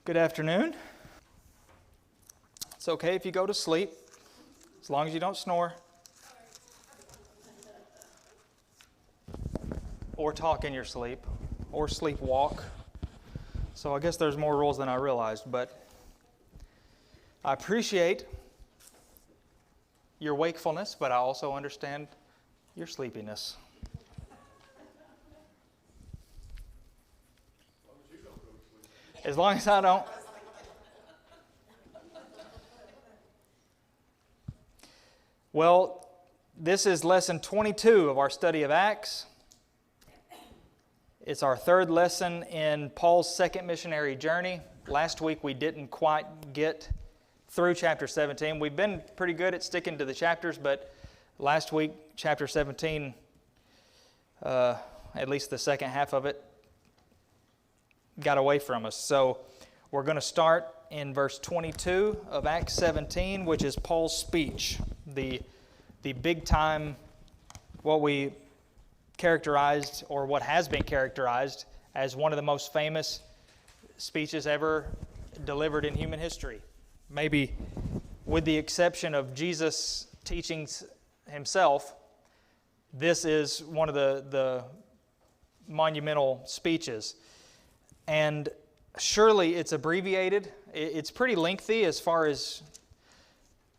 Good afternoon. It's okay if you go to sleep, as long as you don't snore or talk in your sleep or sleepwalk. So I guess there's more rules than I realized, but I appreciate your wakefulness, but I also understand your sleepiness. As long as I don't. Well, this is lesson 22 of our study of Acts. It's our third lesson in Paul's second missionary journey. Last week we didn't quite get through chapter 17. We've been pretty good at sticking to the chapters, but last week, chapter 17, at least the second half of it, got away from us. So we're going to start in verse 22 of Acts 17, which is Paul's speech, the big time, what we characterized, or what has been characterized as one of the most famous speeches ever delivered in human history. Maybe with the exception of Jesus' teachings himself, this is one of the monumental speeches. And surely it's abbreviated. It's pretty lengthy as far as,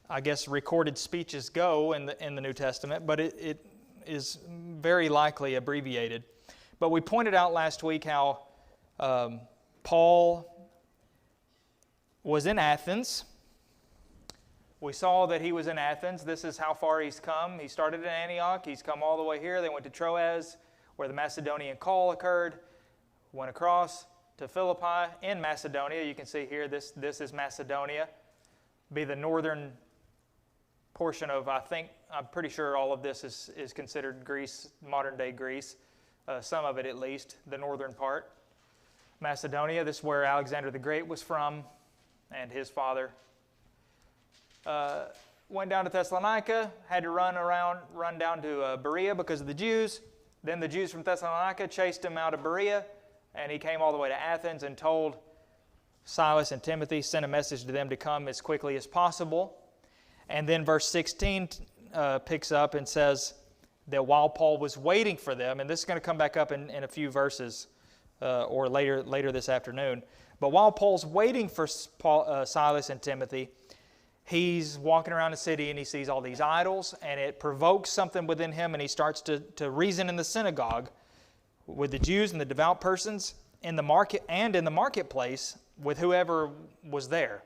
I guess, recorded speeches go in the New Testament, but it is very likely abbreviated. But we pointed out last week how Paul was in Athens. We saw that he was in Athens. This is how far he's come. He started in Antioch. He's come all the way here. They went to Troas, where the Macedonian call occurred. Went across to Philippi in Macedonia. You can see here, this is Macedonia. Be the northern portion of, I'm pretty sure all of this is considered Greece, modern-day Greece. Some of it at least, the northern part. Macedonia, this is where Alexander the Great was from, and his father. Went down to Thessalonica, had to run down to Berea because of the Jews. Then the Jews from Thessalonica chased him out of Berea, and he came all the way to Athens and told Silas and Timothy, sent a message to them to come as quickly as possible. And then verse 16 picks up and says that while Paul was waiting for them, and this is going to come back up in a few verses or later this afternoon, but while Paul's waiting for Silas and Timothy, he's walking around the city and he sees all these idols, and it provokes something within him, and he starts to reason in the synagogue with the Jews and the devout persons in the market and in the marketplace with whoever was there.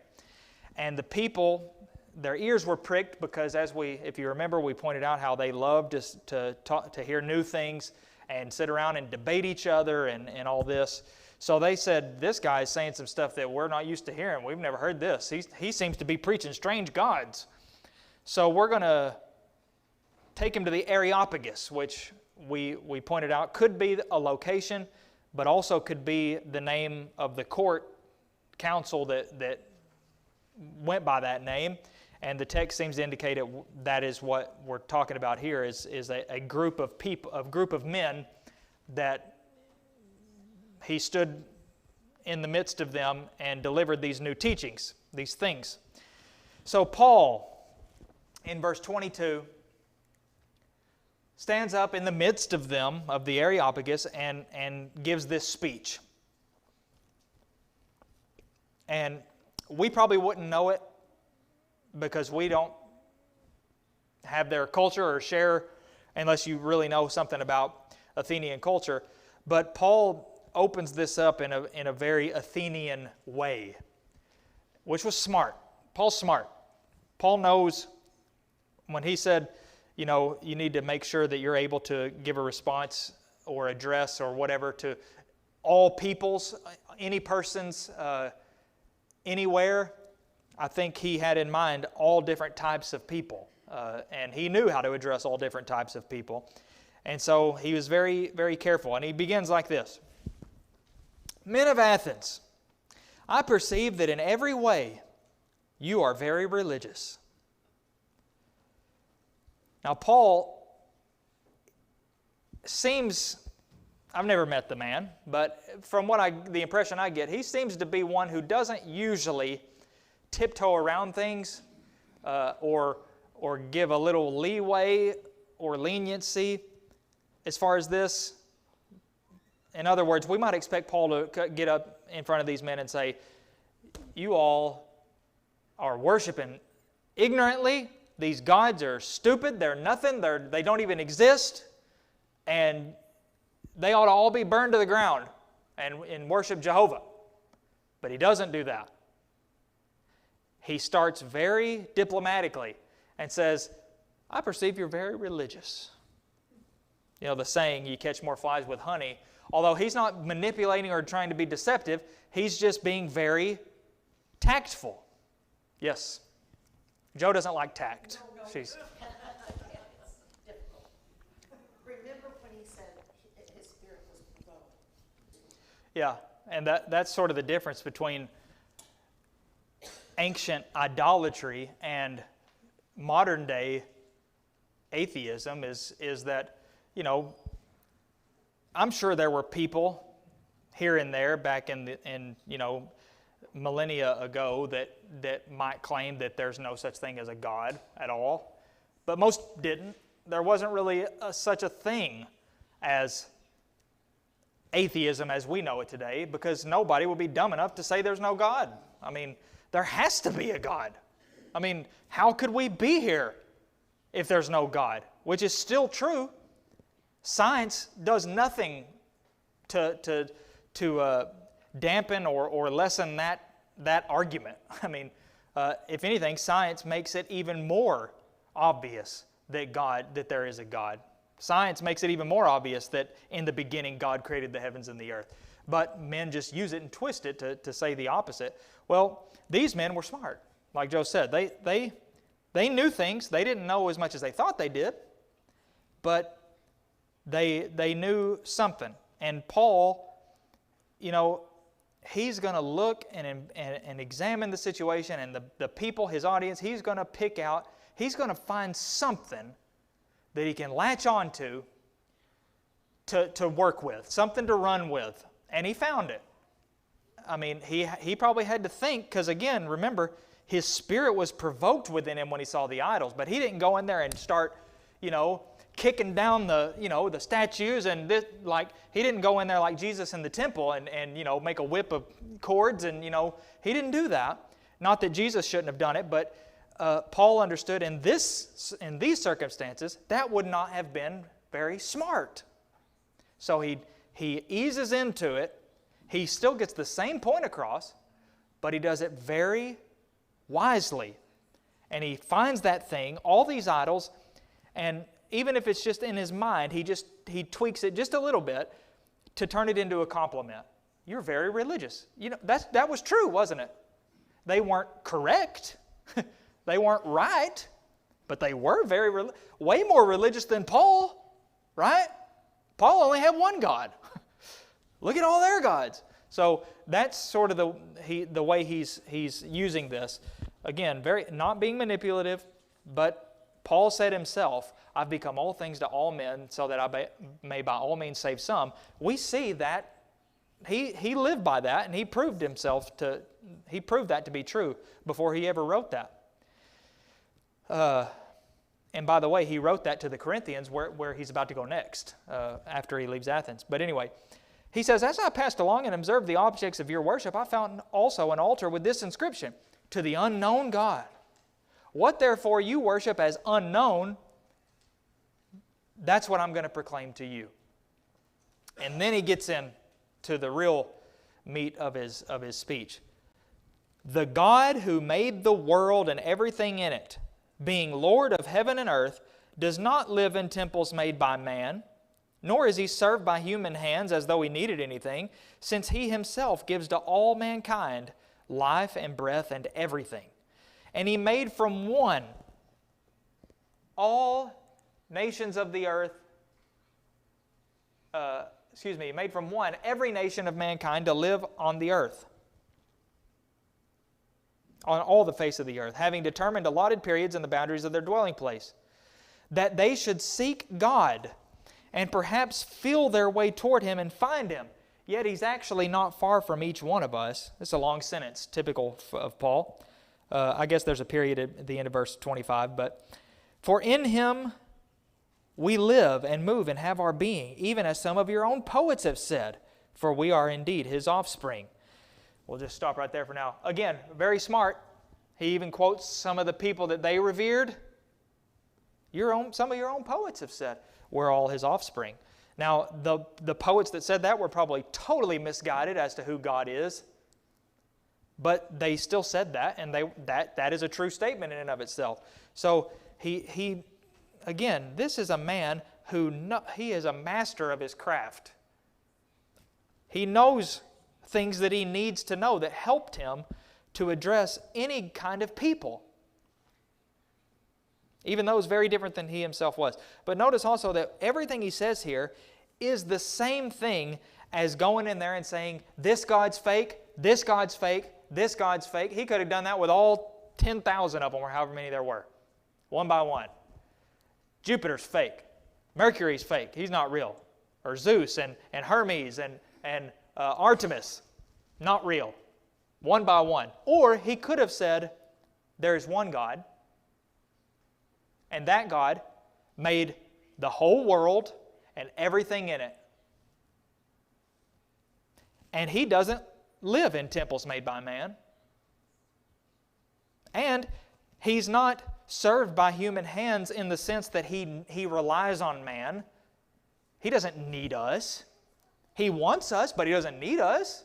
And the people, their ears were pricked because, if you remember, we pointed out how they loved to hear new things and sit around and debate each other and all this. So they said, this guy is saying some stuff that we're not used to hearing. We've never heard this. He seems to be preaching strange gods. So we're going to take him to the Areopagus, which we pointed out could be a location, but also could be the name of the court council that went by that name. And the text seems to indicate that is what we're talking about here, is a group of people, a group of men that he stood in the midst of them and delivered these new teachings, these things. So Paul, in verse 22, stands up in the midst of them, of the Areopagus, and gives this speech. And we probably wouldn't know it because we don't have their culture or share, unless you really know something about Athenian culture. But Paul opens this up in a very Athenian way, which was smart. Paul's smart. Paul knows when he said, you need to make sure that you're able to give a response or address or whatever to all peoples, any persons, anywhere. I think he had in mind all different types of people, and he knew how to address all different types of people. And so he was very, very careful. And he begins like this. Men of Athens, I perceive that in every way you are very religious. Now, Paul seems, I've never met the man, but from the impression I get, he seems to be one who doesn't usually tiptoe around things or give a little leeway or leniency as far as this. In other words, we might expect Paul to get up in front of these men and say, you all are worshiping ignorantly. These gods are stupid. They're nothing. They don't even exist. And they ought to all be burned to the ground and worship Jehovah. But he doesn't do that. He starts very diplomatically and says, I perceive you're very religious. You know, the saying, you catch more flies with honey. Although he's not manipulating or trying to be deceptive, he's just being very tactful. Yes. Joe doesn't like tact. No. She's... It's difficult. Remember when he said his spirit was provoked? Yeah, and that's sort of the difference between ancient idolatry and modern day atheism is that, you know, I'm sure there were people here and there back in millennia ago that might claim that there's no such thing as a God at all, but most didn't. There wasn't really such a thing as atheism as we know it today, because nobody would be dumb enough to say there's no God. I mean, there has to be a God. I mean, how could we be here if there's no God? Which is still true. Science does nothing to dampen or lessen that argument. I mean, if anything, science makes it even more obvious that there is a God. Science makes it even more obvious that in the beginning God created the heavens and the earth. But men just use it and twist it to say the opposite. Well, these men were smart. Like Joe said, they knew things. They didn't know as much as they thought they did, but they knew something. And Paul, you know, he's going to look and examine the situation and the people, his audience. He's going to pick out, he's going to find something that he can latch on to work with, something to run with. And he found it. I mean, he probably had to think, because again, remember, his spirit was provoked within him when he saw the idols. But he didn't go in there and start, kicking down the statues and this, he didn't go in there like Jesus in the temple and make a whip of cords and he didn't do that. Not that Jesus shouldn't have done it, but Paul understood in these circumstances that would not have been very smart. So he eases into it. He still gets the same point across, but he does it very wisely. And he finds that thing, all these idols, and even if it's just in his mind, he tweaks it just a little bit to turn it into a compliment. You're very religious. That was true, wasn't it? They weren't correct. They weren't right, but they were way more religious than Paul, right? Paul only had one God. Look at all their gods. So that's sort of the way he's using this. Again, not being manipulative, but Paul said himself, I've become all things to all men so that I may by all means save some. We see that he lived by that, and he proved that to be true before he ever wrote that. And by the way, he wrote that to the Corinthians where he's about to go next after he leaves Athens. But anyway, he says, as I passed along and observed the objects of your worship, I found also an altar with this inscription, to the unknown God. What therefore you worship as unknown, that's what I'm going to proclaim to you. And then he gets into the real meat of his speech. The God who made the world and everything in it, being Lord of heaven and earth, does not live in temples made by man, nor is he served by human hands as though he needed anything, since he himself gives to all mankind life and breath and everything. And he made from one all nations of the earth, he made from one every nation of mankind to live on the earth, on all the face of the earth, having determined allotted periods and the boundaries of their dwelling place, that they should seek God and perhaps feel their way toward Him and find Him. Yet He's actually not far from each one of us. It's a long sentence, typical of Paul. I guess there's a period at the end of verse 25. But for in Him we live and move and have our being, even as some of your own poets have said, for we are indeed His offspring. We'll just stop right there for now. Again, very smart. He even quotes some of the people that they revered. Some of your own poets have said, we're all His offspring. Now, the poets that said that were probably totally misguided as to who God is. But they still said that, and that is a true statement in and of itself. So, he again, this is a man he is a master of his craft. He knows things that he needs to know that helped him to address any kind of people. Even those very different than he himself was. But notice also that everything he says here is the same thing as going in there and saying, this God's fake, this God's fake, this God's fake. He could have done that with all 10,000 of them or however many there were, one by one. Jupiter's fake. Mercury's fake. He's not real. Or Zeus and Hermes and Artemis, not real. One by one. Or he could have said, there is one God, and that God made the whole world and everything in it. And He doesn't live in temples made by man. And He's not served by human hands in the sense that He relies on man. He doesn't need us. He wants us, but He doesn't need us.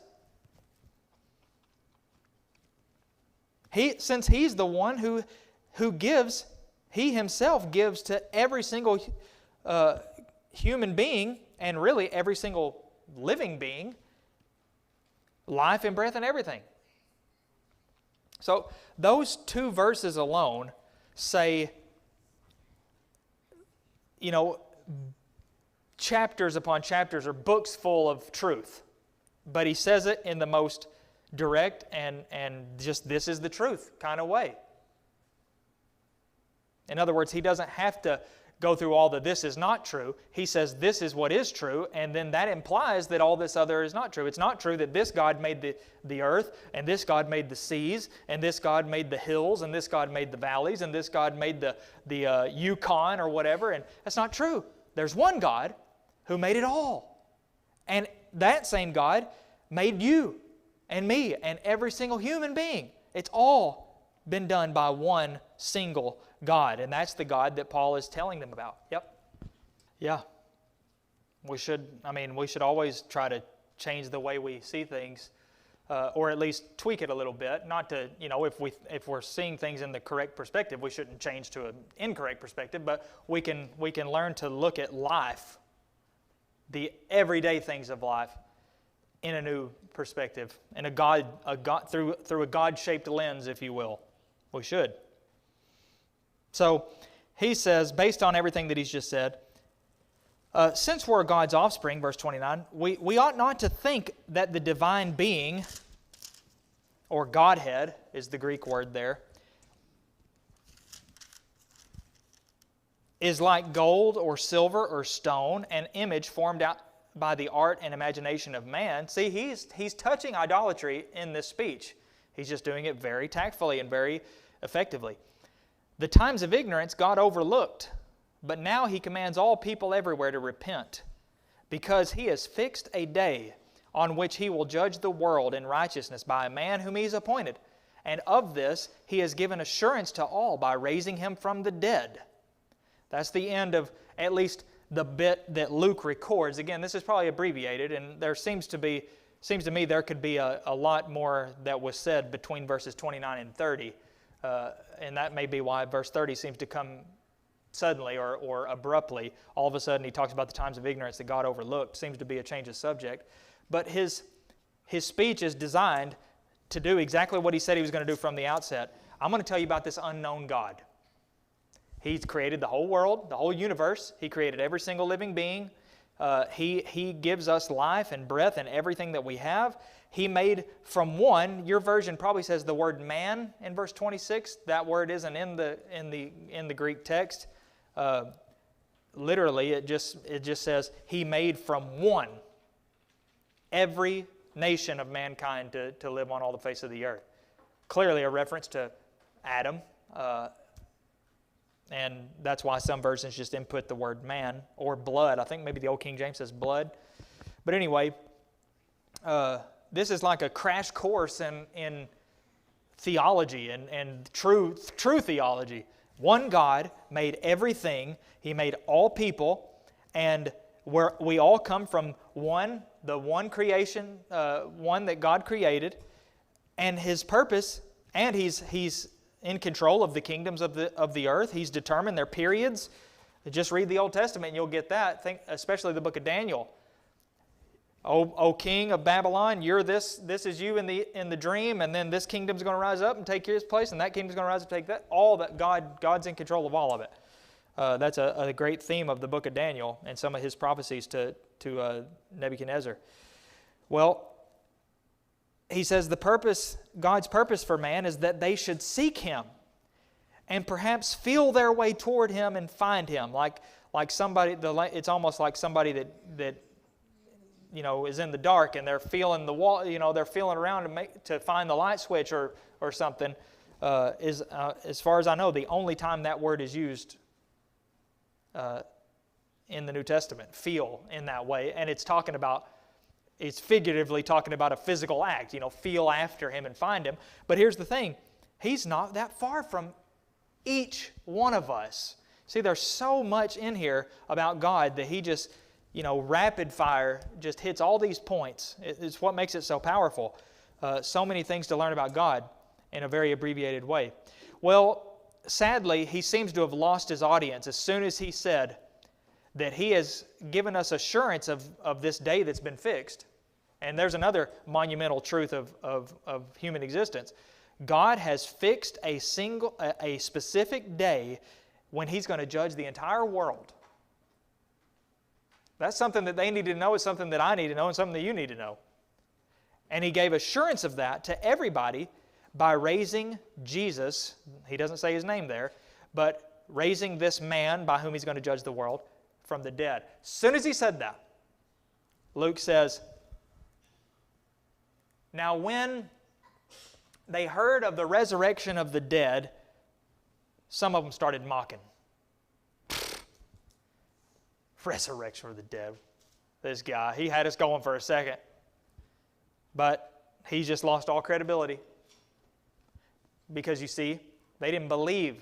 Since He's the one who gives, He Himself gives to every single human being, and really every single living being, life and breath and everything. So those two verses alone say, chapters upon chapters or books full of truth. But he says it in the most direct and just this is the truth kind of way. In other words, he doesn't have to go through all the this is not true. He says this is what is true, and then that implies that all this other is not true. It's not true that this God made the earth, and this God made the seas, and this God made the hills, and this God made the valleys, and this God made the Yukon or whatever, and that's not true. There's one God who made it all. And that same God made you and me and every single human being. It's all been done by one single God. And that's the God that Paul is telling them about. Yep. Yeah. We should always try to change the way we see things, or at least tweak it a little bit. Not to, if we're seeing things in the correct perspective, we shouldn't change to an incorrect perspective, but we can learn to look at life, the everyday things of life, in a new perspective, in through a God-shaped lens, if you will. We should. So he says, based on everything that he's just said, since we're God's offspring, verse 29, we ought not to think that the divine being, or Godhead is the Greek word there, is like gold or silver or stone, an image formed out by the art and imagination of man. See, he's touching idolatry in this speech. He's just doing it very tactfully and very effectively. The times of ignorance God overlooked, but now He commands all people everywhere to repent, because He has fixed a day on which He will judge the world in righteousness by a man whom He has appointed. And of this He has given assurance to all by raising Him from the dead. That's the end of at least the bit that Luke records. Again, this is probably abbreviated, and there seems to me there could be a lot more that was said between verses 29 and 30. And that may be why verse 30 seems to come suddenly or abruptly. All of a sudden he talks about the times of ignorance that God overlooked. Seems to be a change of subject. But his speech is designed to do exactly what he said he was going to do from the outset. I'm going to tell you about this unknown God. He's created the whole world, the whole universe. He created every single living being. He gives us life and breath and everything that we have. He made from one. Your version probably says the word man in verse 26. That word isn't in the Greek text. literally, it just says He made from one every nation of mankind to live on all the face of the earth. Clearly a reference to Adam, and that's why some versions just input the word man or blood. I think maybe the Old King James says blood. But anyway, this is like a crash course in theology and true theology. One God made everything. He made all people, and we all come from the one creation, one that God created, and His purpose, and He's in control of the kingdoms of the earth. He's determined their periods. Just read the Old Testament and you'll get that. Think especially the book of Daniel. O king of Babylon, you're this is you in the dream, and then this kingdom's going to rise up and take his place, and that kingdom's going to rise up and take that. All that God's in control of all of it. That's a great theme of the book of Daniel and some of his prophecies to Nebuchadnezzar. Well, he says God's purpose for man is that they should seek Him and perhaps feel their way toward Him and find Him. Like somebody, it's almost like somebody that is in the dark and they're feeling the wall, they're feeling around to find the light switch or something. Is as far as I know, the only time that word is used in the New Testament, feel in that way, and it's figuratively talking about a physical act, feel after Him and find Him. But here's the thing, He's not that far from each one of us. See, there's so much in here about God that He just, rapid fire just hits all these points. It's what makes it so powerful. So many things to learn about God in a very abbreviated way. Well, sadly, He seems to have lost His audience as soon as He said that He has given us assurance of this day that's been fixed. And there's another monumental truth of human existence. God has fixed a specific day when He's going to judge the entire world. That's something that they need to know. It's something that I need to know and something that you need to know. And He gave assurance of that to everybody by raising Jesus. He doesn't say His name there, but raising this man by whom He's going to judge the world from the dead. As soon as He said that, Luke says, now when they heard of the resurrection of the dead, some of them started mocking. Resurrection of the dead. This guy, he had us going for a second. But he's just lost all credibility. Because you see, they didn't believe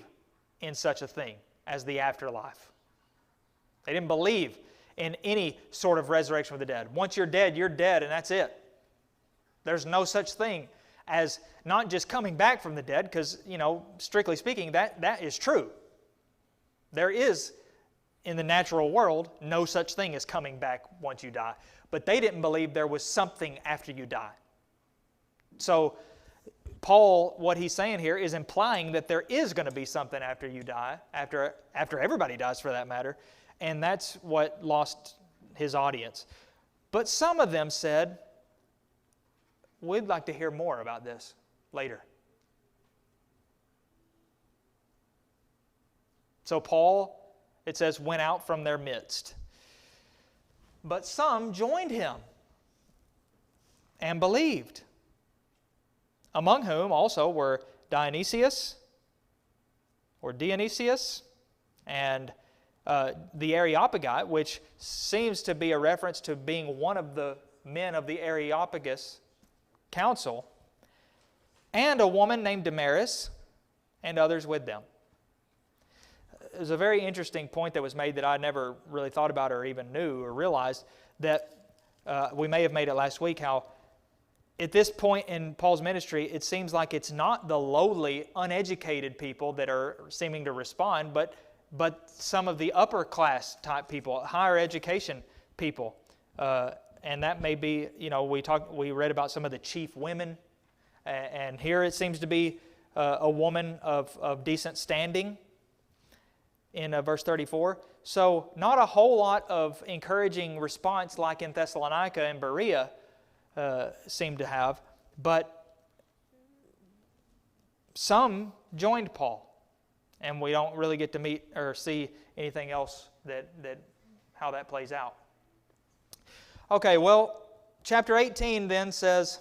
in such a thing as the afterlife. They didn't believe in any sort of resurrection of the dead. Once you're dead, and that's it. There's no such thing as not just coming back from the dead, because, strictly speaking, that is true. There is, in the natural world, no such thing as coming back once you die. But they didn't believe there was something after you die. So, Paul, what he's saying here is implying that there is going to be something after you die, after everybody dies for that matter, and that's what lost his audience. But some of them said, we'd like to hear more about this later. So Paul, it says, went out from their midst. But some joined him and believed, among whom also were Dionysius, and the Areopagite, which seems to be a reference to being one of the men of the Areopagus council, and a woman named Damaris, and others with them. There's a very interesting point that was made that I never really thought about or even knew or realized, that we may have made it last week, how at this point in Paul's ministry, it seems like it's not the lowly, uneducated people that are seeming to respond, but some of the upper class type people, higher education people. And that may be, we read about some of the chief women, and here it seems to be a woman of decent standing in verse 34. So not a whole lot of encouraging response like in Thessalonica and Berea seemed to have, but some joined Paul, and we don't really get to meet or see anything else how that plays out. Okay, well, chapter 18 then says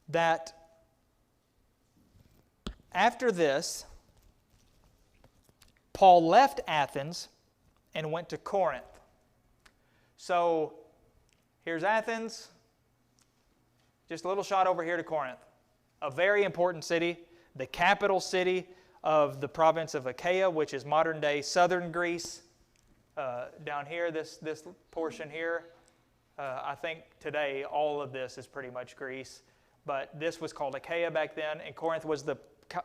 that after this, Paul left Athens and went to Corinth. So here's Athens, just a little shot over here to Corinth, a very important city, the capital city of the province of Achaia, which is modern-day southern Greece. Down here, this portion here, I think today all of this is pretty much Greece, but this was called Achaia back then, and Corinth was the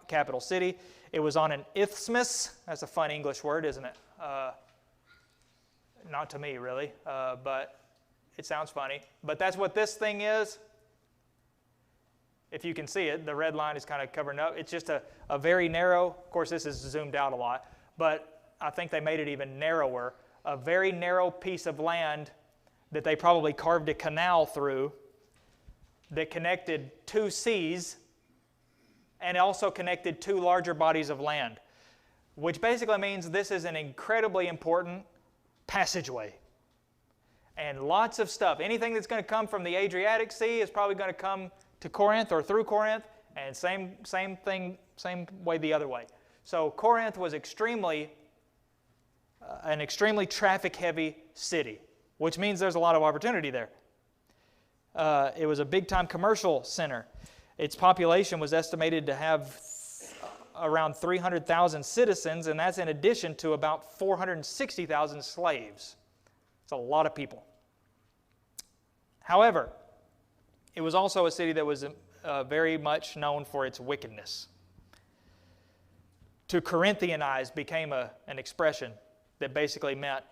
capital city. It was on an isthmus. That's a fun English word, isn't it? Not to me, really, but it sounds funny. But that's what this thing is. If you can see it, the red line is kind of covering up. It's just a very narrow, of course this is zoomed out a lot, but I think they made it even narrower. A very narrow piece of land that they probably carved a canal through that connected two seas and also connected two larger bodies of land, which basically means this is an incredibly important passageway. And lots of stuff. Anything that's going to come from the Adriatic Sea is probably going to come to Corinth or through Corinth, and same thing, same way the other way. So Corinth was an extremely traffic-heavy city, which means there's a lot of opportunity there. It was a big-time commercial center. Its population was estimated to have around 300,000 citizens, and that's in addition to about 460,000 slaves. It's a lot of people. However, it was also a city that was very much known for its wickedness. To Corinthianize became an expression that basically meant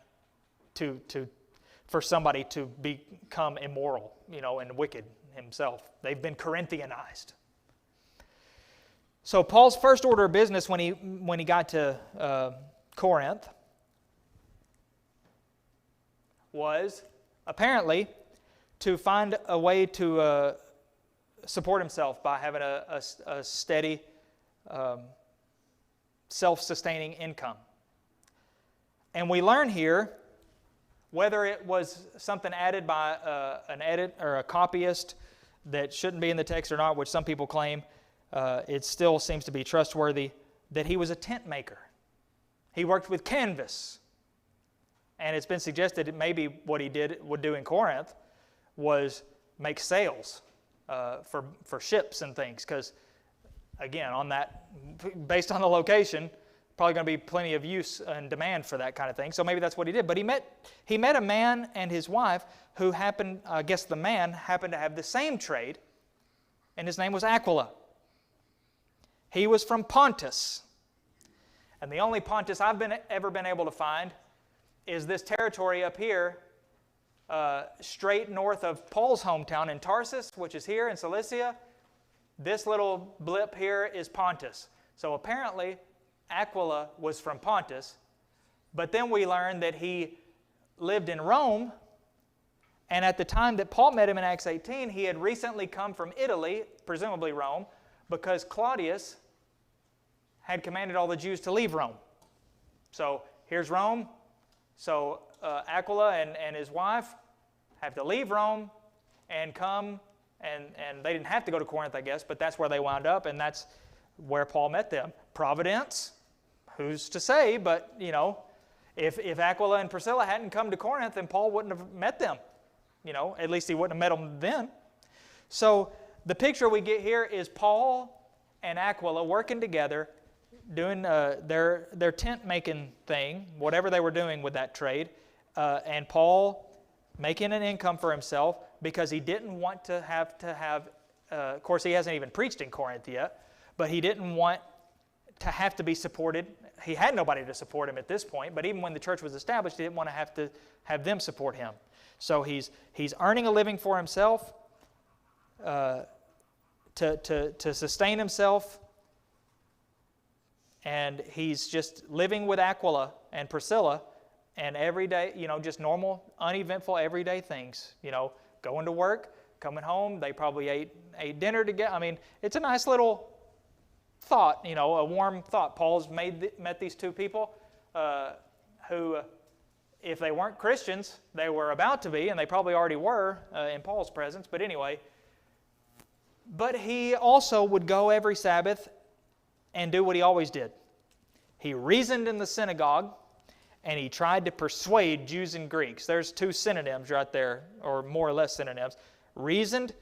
for somebody to become immoral, and wicked himself. They've been Corinthianized. So Paul's first order of business when he got to Corinth was apparently to find a way to support himself by having a steady, self-sustaining income. And we learn here, whether it was something added by an edit or a copyist that shouldn't be in the text or not, which some people claim, it still seems to be trustworthy, that he was a tent maker. He worked with canvas. And it's been suggested that maybe what he would do in Corinth was make sails for ships and things, because again, based on the location, probably going to be plenty of use and demand for that kind of thing. So maybe that's what he did. But he met a man and his wife who happened, I guess the man happened to have the same trade, and his name was Aquila. He was from Pontus, and the only Pontus I've ever been able to find is this territory up here, straight north of Paul's hometown in Tarsus, which is here in Cilicia. This little blip here is Pontus. So apparently, Aquila was from Pontus, but then we learn that he lived in Rome, and at the time that Paul met him in Acts 18, he had recently come from Italy, presumably Rome, because Claudius had commanded all the Jews to leave Rome. So here's Rome. So Aquila and his wife have to leave Rome and come, and they didn't have to go to Corinth, I guess, but that's where they wound up, and that's where Paul met them. Providence, who's to say, but, if Aquila and Priscilla hadn't come to Corinth, then Paul wouldn't have met them. At least he wouldn't have met them then. So the picture we get here is Paul and Aquila working together, doing their tent-making thing, whatever they were doing with that trade, and Paul making an income for himself because he didn't want to have, of course he hasn't even preached in Corinth yet, but he didn't want to have to be supported. He had nobody to support him at this point, but even when the church was established, he didn't want to have them support him. So he's earning a living for himself to sustain himself, and he's just living with Aquila and Priscilla, and every day, just normal, uneventful, everyday things. Going to work, coming home, they probably ate dinner together. I mean, it's a nice little thought, a warm thought. Paul's met these two people who, if they weren't Christians, they were about to be, and they probably already were in Paul's presence, but anyway. But he also would go every Sabbath and do what he always did. He reasoned in the synagogue, and he tried to persuade Jews and Greeks. There's two synonyms right there, or more or less synonyms. Reasoned,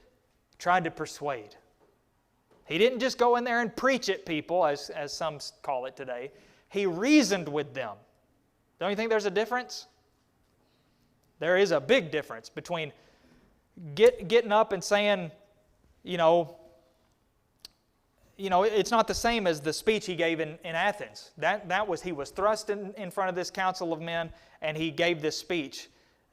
tried to persuade. He didn't just go in there and preach at people, as some call it today. He reasoned with them. Don't you think there's a difference? There is a big difference between getting up and saying, it's not the same as the speech he gave in Athens. He was thrust in front of this council of men, and he gave this speech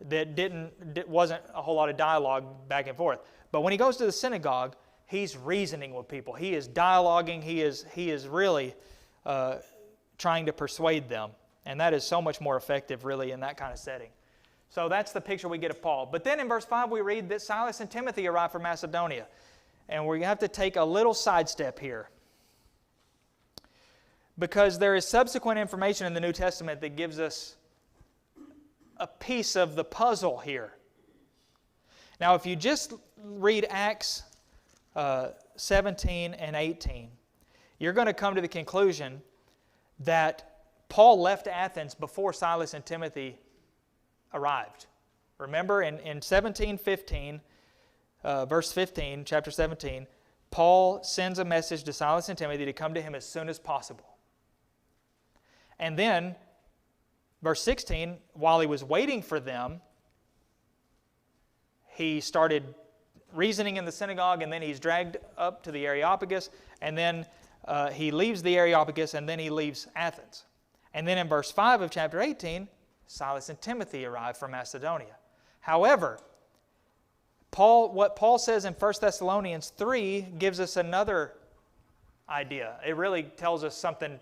that wasn't a whole lot of dialogue back and forth. But when he goes to the synagogue, he's reasoning with people. He is dialoguing. He is really trying to persuade them. And that is so much more effective, really, in that kind of setting. So that's the picture we get of Paul. But then in verse 5, we read that Silas and Timothy arrived from Macedonia. And we have to take a little sidestep here, because there is subsequent information in the New Testament that gives us a piece of the puzzle here. Now, if you just read Acts 17 and 18, you're going to come to the conclusion that Paul left Athens before Silas and Timothy arrived. Remember in 17:15, verse 15, chapter 17, Paul sends a message to Silas and Timothy to come to him as soon as possible. And then, verse 16, while he was waiting for them, he started reasoning in the synagogue, and then he's dragged up to the Areopagus, and then he leaves the Areopagus, and then he leaves Athens. And then in verse 5 of chapter 18, Silas and Timothy arrive from Macedonia. However, what Paul says in 1 Thessalonians 3 gives us another idea. It really tells us something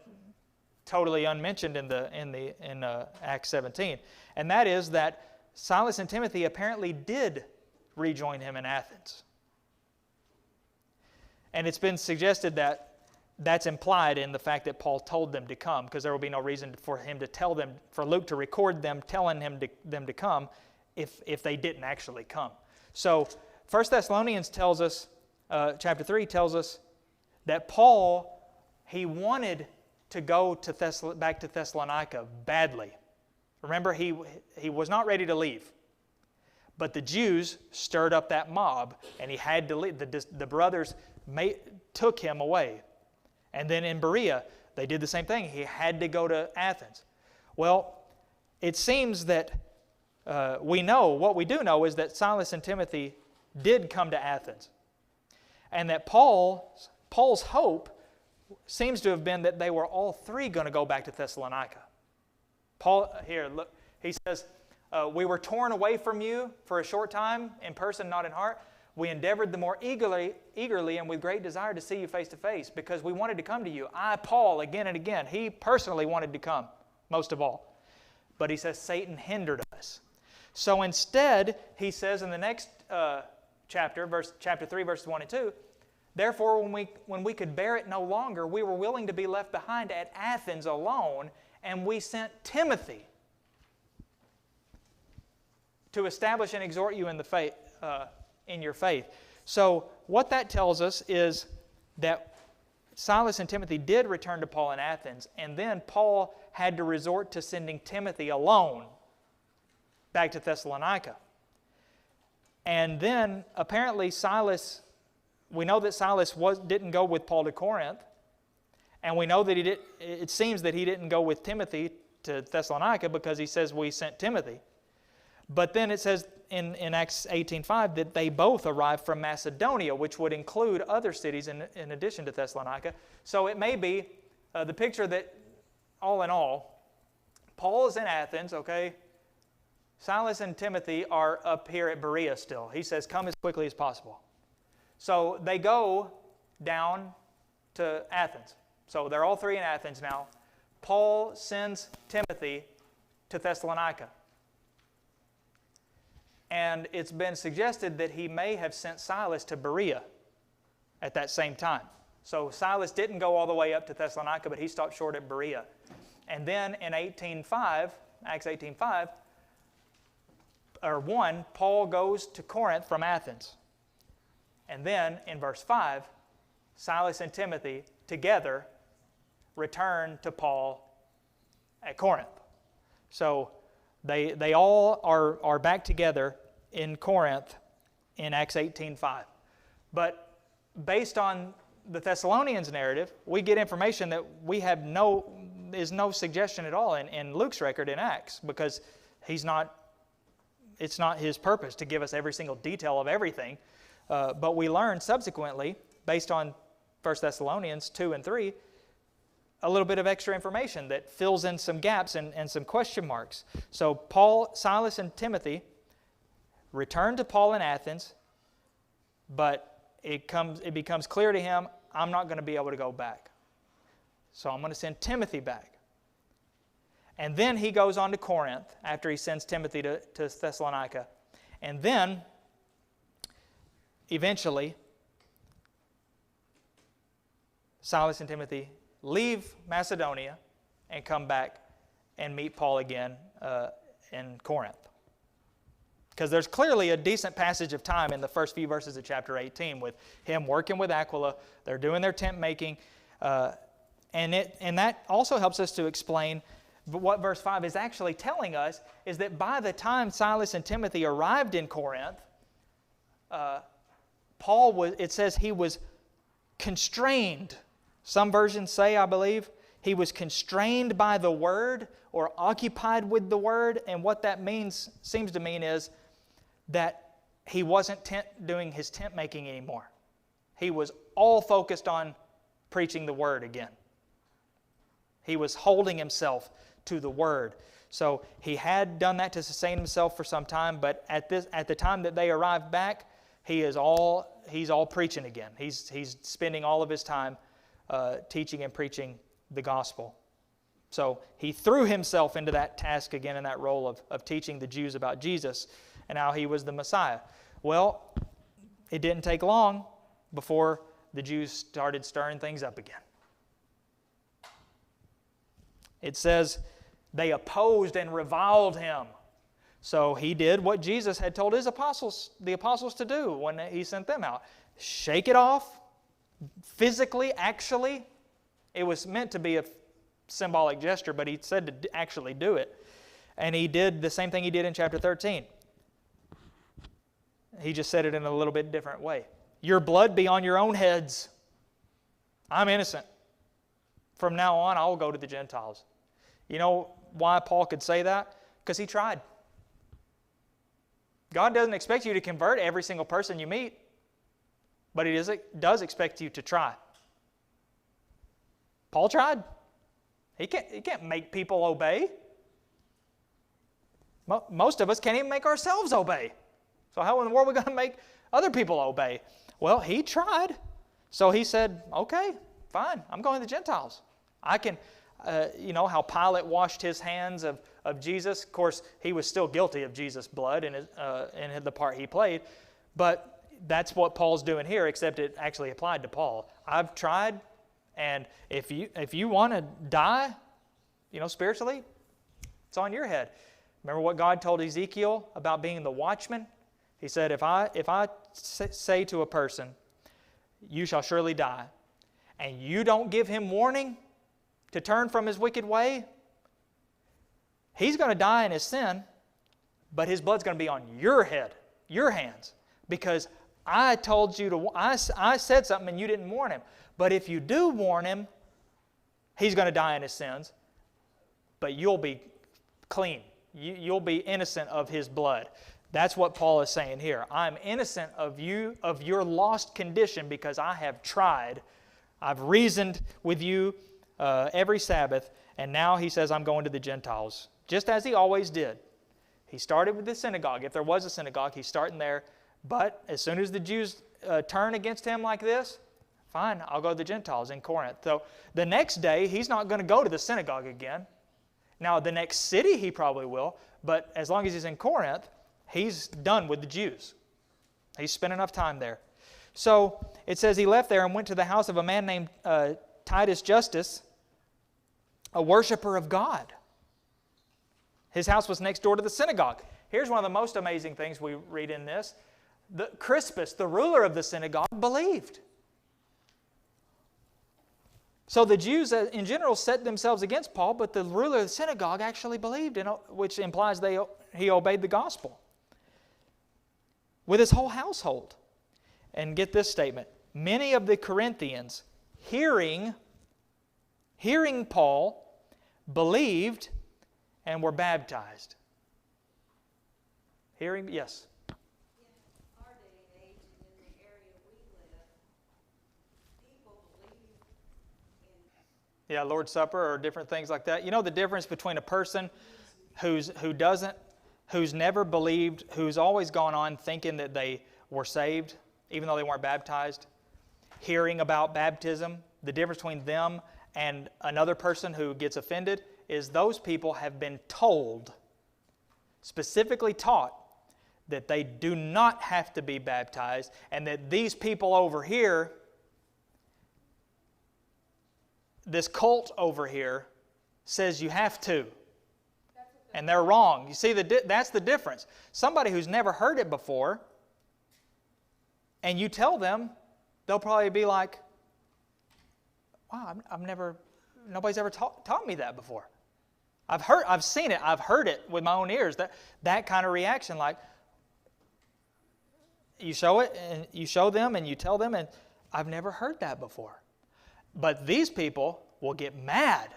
totally unmentioned in Acts 17. And that is that Silas and Timothy apparently did rejoin him in Athens. And it's been suggested that that's implied in the fact that Paul told them to come, because there will be no reason for him to tell them, for Luke to record them telling them to come if they didn't actually come. So 1 Thessalonians tells us, chapter 3 tells us that Paul, he wanted to go back to Thessalonica badly. Remember, he was not ready to leave. But the Jews stirred up that mob, and he had to leave. The brothers took him away. And then in Berea, they did the same thing. He had to go to Athens. Well, it seems that what we do know is that Silas and Timothy did come to Athens. And that Paul's hope seems to have been that they were all three going to go back to Thessalonica. Paul, here, look, he says, we were torn away from you for a short time, in person, not in heart. We endeavored the more eagerly and with great desire to see you face to face, because we wanted to come to you. I, Paul, again and again. He personally wanted to come, most of all. But he says Satan hindered us. So instead, he says in the next chapter 3, verses 1 and 2, therefore, when we could bear it no longer, we were willing to be left behind at Athens alone, and we sent Timothy to establish and exhort you in the faith, in your faith. So what that tells us is that Silas and Timothy did return to Paul in Athens, and then Paul had to resort to sending Timothy alone back to Thessalonica. And then apparently we know that Silas didn't go with Paul to Corinth, and we know that it seems that he didn't go with Timothy to Thessalonica, because he says we sent Timothy. But then it says in Acts 18:5 that they both arrived from Macedonia, which would include other cities in addition to Thessalonica. So it may be the picture that, all in all, Paul is in Athens, okay? Silas and Timothy are up here at Berea still. He says, come as quickly as possible. So they go down to Athens. So they're all three in Athens now. Paul sends Timothy to Thessalonica. And it's been suggested that he may have sent Silas to Berea at that same time. So Silas didn't go all the way up to Thessalonica, but he stopped short at Berea. And then in 18:5, Acts 18:5, or 1, Paul goes to Corinth from Athens. And then in verse 5, Silas and Timothy together return to Paul at Corinth. So they all are back together in Corinth in Acts 18:5. But based on the Thessalonians narrative, we get information that we have no suggestion at all in Luke's record in Acts, because it's not his purpose to give us every single detail of everything. But we learn subsequently, based on 1 Thessalonians 2 and 3, a little bit of extra information that fills in some gaps and some question marks. So Paul, Silas, and Timothy return to Paul in Athens, but it becomes clear to him, I'm not going to be able to go back. So I'm going to send Timothy back. And then he goes on to Corinth after he sends Timothy to Thessalonica. And then, eventually, Silas and Timothy leave Macedonia and come back and meet Paul again in Corinth. Because there's clearly a decent passage of time in the first few verses of chapter 18 with him working with Aquila. They're doing their tent making. And that also helps us to explain what verse 5 is actually telling us, is that by the time Silas and Timothy arrived in Corinth, it says he was constrained. Some versions say, I believe, he was constrained by the word or occupied with the word. And what that seems to mean is that he wasn't doing his tent making anymore. He was all focused on preaching the word again. He was holding himself to the word. So he had done that to sustain himself for some time, but at the time that they arrived back, he's all preaching again. He's spending all of his time teaching and preaching the gospel. So he threw himself into that task again, in that role of teaching the Jews about Jesus and how he was the Messiah. Well, it didn't take long before the Jews started stirring things up again. It says they opposed and reviled him. So he did what Jesus had told the apostles to do when he sent them out. Shake it off, physically, actually. It was meant to be a symbolic gesture, but he said to actually do it. And he did the same thing he did in chapter 13. He just said it in a little bit different way. Your blood be on your own heads. I'm innocent. From now on, I will go to the Gentiles. You know why Paul could say that? Because he tried. God doesn't expect you to convert every single person you meet, but He does expect you to try. Paul tried. He can't make people obey. Most of us can't even make ourselves obey. So how in the world are we going to make other people obey? Well, he tried. So he said, okay, fine, I'm going to the Gentiles. I can, how Pilate washed his hands of Jesus. Of course, he was still guilty of Jesus' blood in the part he played. But that's what Paul's doing here, except it actually applied to Paul. I've tried, and if you want to die, spiritually, it's on your head. Remember what God told Ezekiel about being the watchman? He said, if I say to a person, you shall surely die, and you don't give him warning to turn from his wicked way, he's going to die in his sin, but his blood's going to be on your head, your hands, because I told you to, I said something and you didn't warn him. But if you do warn him, he's going to die in his sins, but you'll be clean. You'll be innocent of his blood. That's what Paul is saying here. I'm innocent of your lost condition because I have tried. I've reasoned with you every Sabbath, and now he says I'm going to the Gentiles, just as he always did. He started with the synagogue. If there was a synagogue, he's starting there. But as soon as the Jews turn against him like this, fine, I'll go to the Gentiles in Corinth. So the next day, he's not going to go to the synagogue again. Now, the next city he probably will, but as long as he's in Corinth, he's done with the Jews. He's spent enough time there. So it says he left there and went to the house of a man named Titus Justus, a worshiper of God. His house was next door to the synagogue. Here's one of the most amazing things we read in this. Crispus, the ruler of the synagogue, believed. So the Jews in general set themselves against Paul, but the ruler of the synagogue actually believed, which implies he obeyed the gospel with his whole household. And get this statement. Many of the Corinthians, hearing Paul, believed and were baptized. Hearing, yes. In our day and age and in the area we live, people believe in... Yeah, Lord's Supper or different things like that. You know the difference between a person who's never believed, who's always gone on thinking that they were saved, even though they weren't baptized, hearing about baptism, the difference between them and another person who gets offended is those people have been told, specifically taught, that they do not have to be baptized, and that these people over here, this cult over here, says you have to. And they're wrong. You see, that's the difference. Somebody who's never heard it before, and you tell them, they'll probably be like, wow, nobody's ever taught me that before. I've seen it, I've heard it with my own ears. That kind of reaction, like, you show it, and you show them, and you tell them, and I've never heard that before. But these people will get mad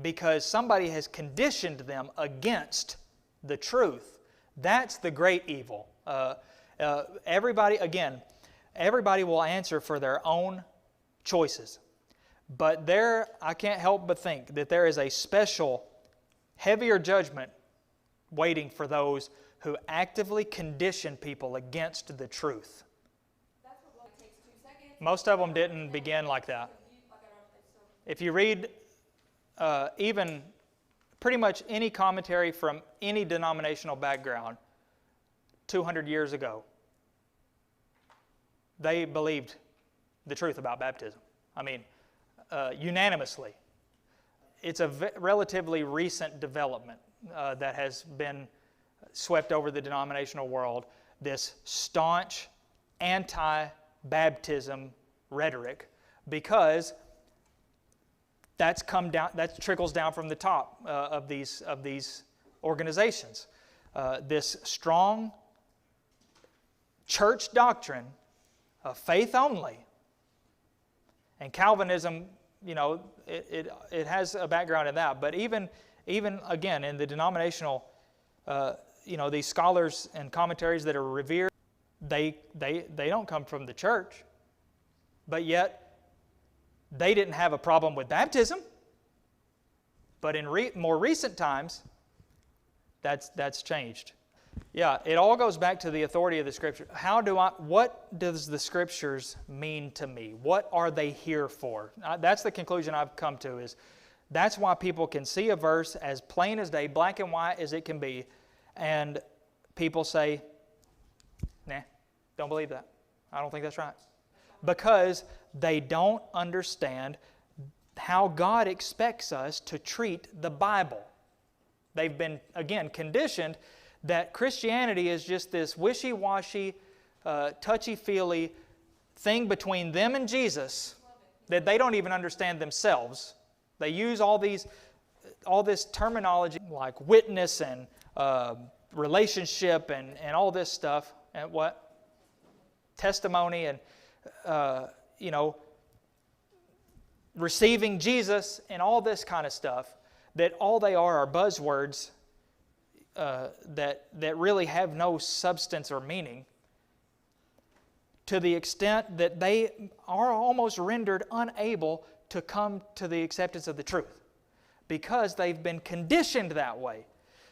because somebody has conditioned them against the truth. That's the great evil. Everybody will answer for their own choices. But I can't help but think that there is a special, heavier judgment waiting for those who actively condition people against the truth. Most of them didn't begin like that. If you read even pretty much any commentary from any denominational background 200 years ago, they believed the truth about baptism. I mean, unanimously. It's a relatively recent development that has been swept over the denominational world, this staunch anti-baptism rhetoric, because that trickles down from the top of these organizations. This strong church doctrine of faith only. And Calvinism, it has a background in that. But even again, in the denominational, these scholars and commentaries that are revered, they don't come from the church. But yet, they didn't have a problem with baptism. But in more recent times, that's changed. Yeah, it all goes back to the authority of the Scripture. What does the Scriptures mean to me? What are they here for? That's the conclusion I've come to, is that's why people can see a verse as plain as day, black and white as it can be, and people say, nah, don't believe that. I don't think that's right. Because they don't understand how God expects us to treat the Bible. They've been, again, conditioned that Christianity is just this wishy-washy, touchy-feely thing between them and Jesus that they don't even understand themselves. They use all this terminology like witness and relationship and all this stuff, and testimony and receiving Jesus and all this kind of stuff, that all they are buzzwords that really have no substance or meaning, to the extent that they are almost rendered unable to come to the acceptance of the truth because they've been conditioned that way.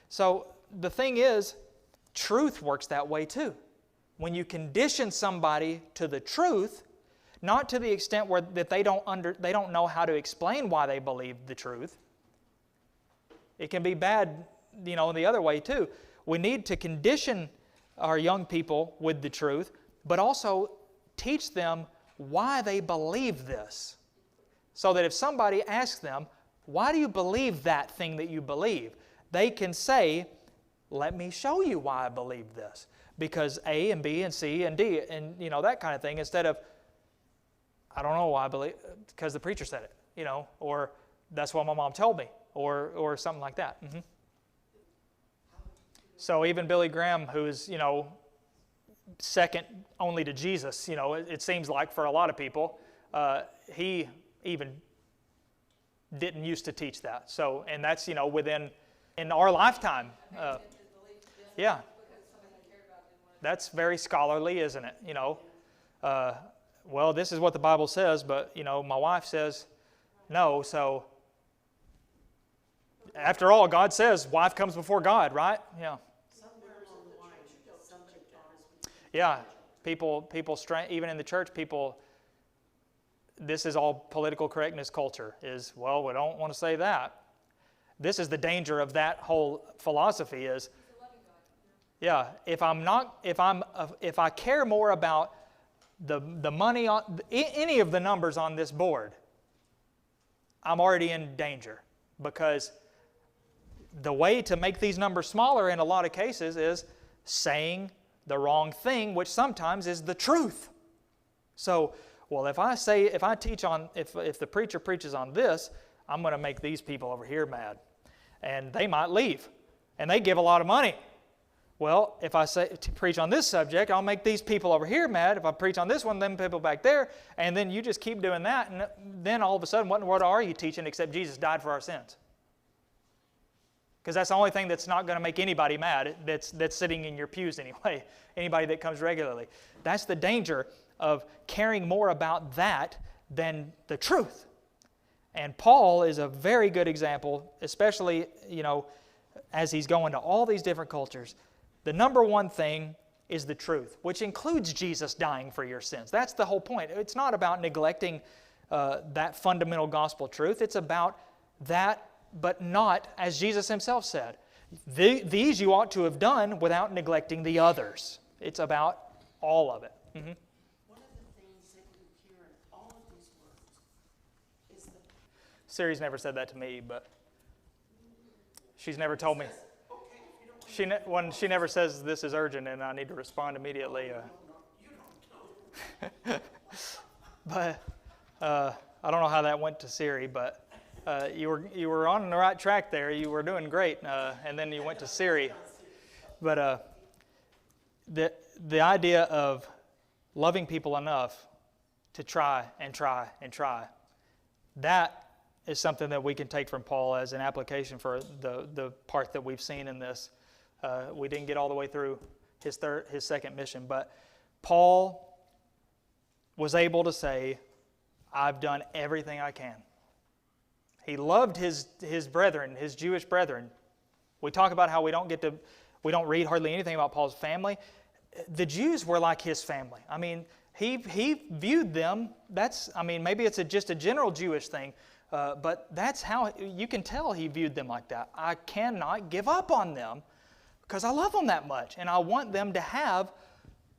So the thing is, truth works that way too. When you condition somebody to the truth, not to the extent that they don't know how to explain why they believe the truth. It can be bad, in the other way too. We need to condition our young people with the truth, but also teach them why they believe this. So that if somebody asks them, why do you believe that thing that you believe? they can say, let me show you why I believe this. Because A and B and C and D and, that kind of thing, instead of, I don't know why I believe, because the preacher said it, or that's what my mom told me, or something like that. So even Billy Graham, who is, second only to Jesus, it seems like for a lot of people, he even didn't used to teach that. So, and that's, in our lifetime. Yeah. That's very scholarly, isn't it? Well, this is what the Bible says, but, my wife says no, so after all, God says wife comes before God, right? Yeah. Yeah. People, even in the church, this is all political correctness culture, is, well, we don't want to say that. This is the danger of that whole philosophy is, yeah, if I care more about the money on any of the numbers on this board, I'm already in danger, because the way to make these numbers smaller in a lot of cases is saying the wrong thing, which sometimes is the truth. So, well, if the preacher preaches on this, I'm going to make these people over here mad, and they might leave, and they give a lot of money. Well, if I say to preach on this subject, I'll make these people over here mad. If I preach on this one, them people back there, and then you just keep doing that, and then all of a sudden, what in the world are you teaching except Jesus died for our sins? Because that's the only thing that's not going to make anybody mad that's sitting in your pews anyway, anybody that comes regularly. That's the danger of caring more about that than the truth. And Paul is a very good example, especially, as he's going to all these different cultures. The number one thing is the truth, which includes Jesus dying for your sins. That's the whole point. It's not about neglecting that fundamental gospel truth. It's about that, but not, as Jesus himself said, these you ought to have done without neglecting the others. It's about all of it. Mm-hmm. One of the things that you hear in all of these words is the... Siri's never said that to me, but she's never told me. She never says this is urgent and I need to respond immediately. But I don't know how that went to Siri, but you were on the right track there. You were doing great, and then you went to Siri. But the idea of loving people enough to try and try and try, that is something that we can take from Paul as an application for the part that we've seen in this. We didn't get all the way through his second mission, but Paul was able to say, I've done everything I can. He loved his brethren, his Jewish brethren. We talk about how we don't read hardly anything about Paul's family. The Jews were like his family. I mean, he viewed them, maybe it's just a general Jewish thing, but that's how you can tell he viewed them like that. I cannot give up on them because I love them that much, and I want them to have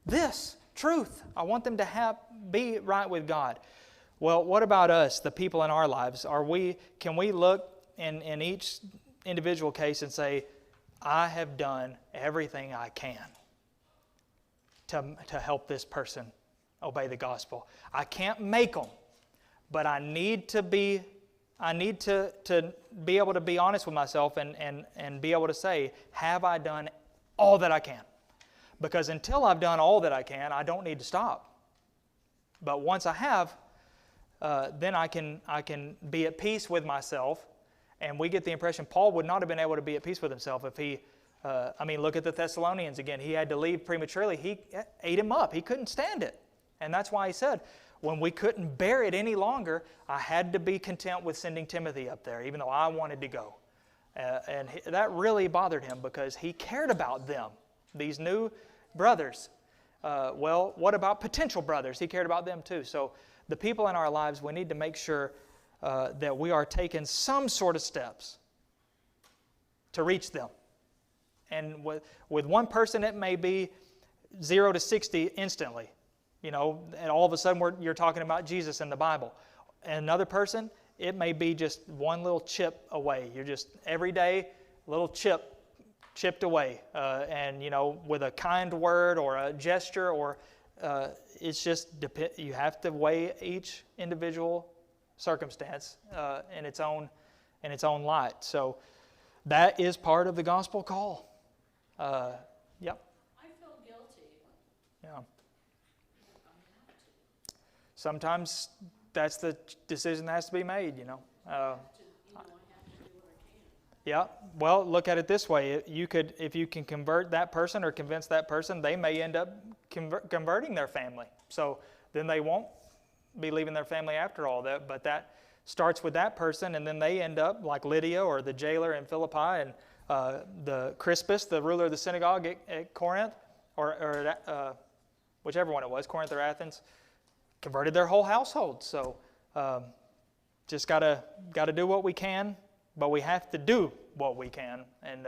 this truth. I want them to be right with God. Well, what about us, the people in our lives? Can we look in each individual case and say, I have done everything I can to help this person obey the gospel. I can't make them, but I need to be able to be honest with myself and be able to say, have I done all that I can? Because until I've done all that I can, I don't need to stop. But once I have, then I can be at peace with myself. And we get the impression Paul would not have been able to be at peace with himself if he, look at the Thessalonians again. He had to leave prematurely. He ate him up. He couldn't stand it. And that's why he said, when we couldn't bear it any longer, I had to be content with sending Timothy up there, even though I wanted to go. And that really bothered him because he cared about them, these new brothers. Well, what about potential brothers? He cared about them too. So the people in our lives, we need to make sure that we are taking some sort of steps to reach them. And with one person, it may be 0 to 60 instantly. And all of a sudden you're talking about Jesus in the Bible. And another person, it may be just one little chip away. You're just every day little chipped away, and with a kind word or a gesture, or it's just you have to weigh each individual circumstance in its own light. So that is part of the gospel call. Yep. I feel guilty. Yeah. Sometimes that's the decision that has to be made. I have to do what I can. Yeah. Well, look at it this way: if you can convert that person or convince that person, they may end up converting their family. So then they won't be leaving their family after all that. But that starts with that person, and then they end up like Lydia or the jailer in Philippi, and the Crispus, the ruler of the synagogue at Corinth, or whichever one it was, Corinth or Athens, converted their whole household. So just gotta do what we can, but we have to do what we can, and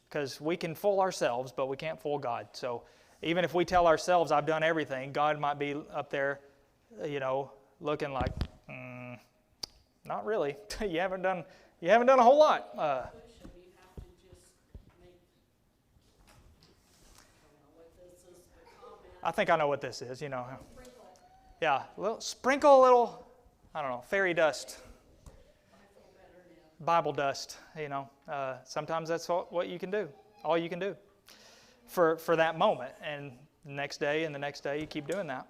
because we can fool ourselves, but we can't fool God. So even if we tell ourselves, "I've done everything," God might be up there, looking like, not really. You haven't done a whole lot. You have to just make, I think I know what this is. sprinkle it. Yeah, sprinkle a little, I don't know, fairy dust, I feel better now. Bible dust. Sometimes that's what you can do. All you can do for that moment, and the next day, you keep doing that.